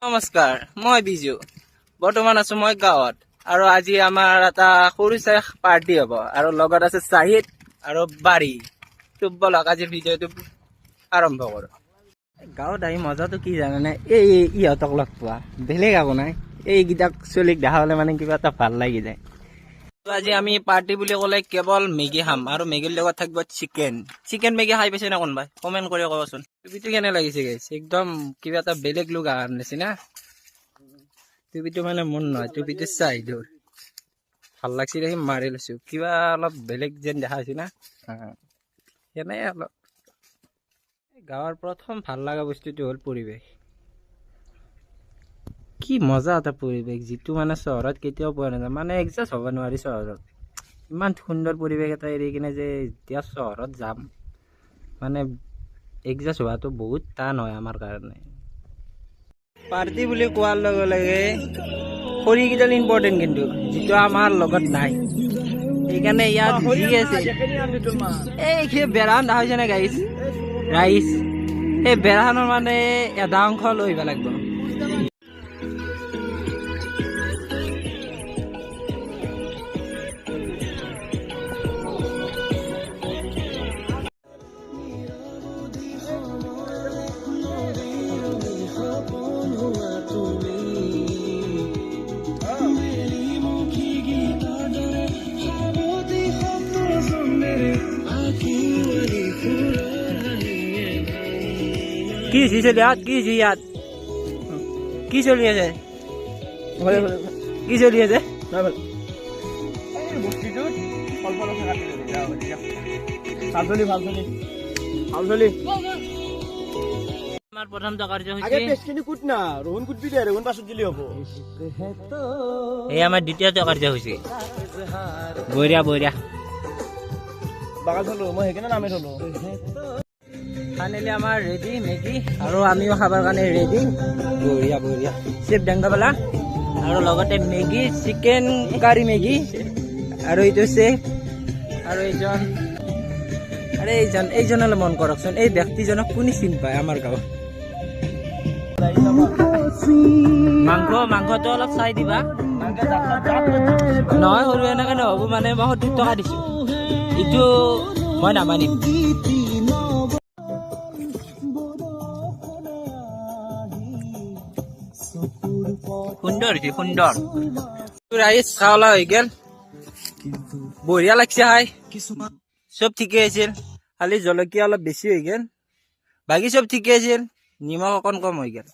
নমস্কাৰ, মই বিজু। বৰ্তমান আছো মই গাঁৱত আৰু আজি আমাৰ এটা সৰু চাই পাৰ্টি হ'ব আৰু লগত আছে চাহিদ আৰু বাৰী। বলক আজি ভিডিঅ'টো আৰম্ভ কৰো। গাঁৱত আহি মজাটো কি জানানে? এই ইহঁতক লগ পোৱা, বেলেগ একো নাই। এইকেইটাক চলিক দেখা হলে মানে কিবা এটা ভাল লাগি যায়। আজি আমি পাৰ্টি বুলি ক'লে কেৱল মেগী খাম আৰু মেগীৰ লগত থাকিব চিকেন মেগী খাই পাইছে না কোনোবাই? কমেণ্ট কৰি ক'বচোন। টুপিটো কেনে লাগিছে গাইছ? একদম কিবা এটা বেলেগ লুক আহাৰ নিচিনা। টুপিটো মানে মন নহয়, টুপিটো চাহিদৰ ভাল লাগছে দেখি মাৰি লৈছো। কিবা অলপ বেলেগ যেন দেখা হৈছে না, সেনে অলপ। গাঁৱৰ প্ৰথম ভাল লগা বস্তুটো হ'ল পৰিৱেশ। কি মজা এটা পৰিৱেশ, যিটো মানে চহৰত কেতিয়াও পোৱা নাযায়। মানে এডজাষ্ট হ'ব নোৱাৰি চহৰত। ইমান সুন্দৰ পৰিৱেশ এটা এৰি কিনে যে এতিয়া চহৰত যাম, মানে এডজাষ্ট হোৱাটো বহুত টান হয় আমাৰ কাৰণে। পাৰ্টি বুলি কোৱাৰ লগে লগে খৰিকেইডাল ইম্পৰ্টেণ্ট, কিন্তু যিটো আমাৰ লগত নাই। সেইকাৰণে ইয়াত যি আছে এই বেৰাখন দেখা হৈছে নে গাইছ? সেই বেৰাখনৰ মানে এটা অংশ লৈ আহিব লাগিব। কি চলি ইয়াত? কি চলি আছে? কি চলি আছে? আমাৰ প্ৰথম কাৰ্য হৈছে এই আমাৰ দ্বিতীয় কাৰ্য হৈছে বঢ়িয়া ফাইনেলি আমাৰ ৰেডি মেগী আৰু আমিও খাবৰ কাৰণে ৰেডি। বঢ়িয়া চেফ ডেংগাবালা আৰু লগতে মেগী, চিকেন কাৰী মেগী আৰু এইটো চেফ আৰু এইজনলৈ মন কৰকচোন। এই ব্যক্তিজনক কোনে চিনি পায় আমাৰ গাঁৱত? মাংসটো অলপ চাই দিবা। নহয় সৰু এনেকে নহ'ব, মানে মই 70 টকা দিছো, এইটো মই নামানিম। সুন্দৰ ৰাইচ খাওলা হৈ গেল, বঢ়িয়া লাগছে খাই। চব ঠিকে আছিল, খালি জলকীয়া অলপ বেছি হৈ গেল, বাকী চব ঠিকে আছিল। নিমখ অকণ কম হৈ গেল।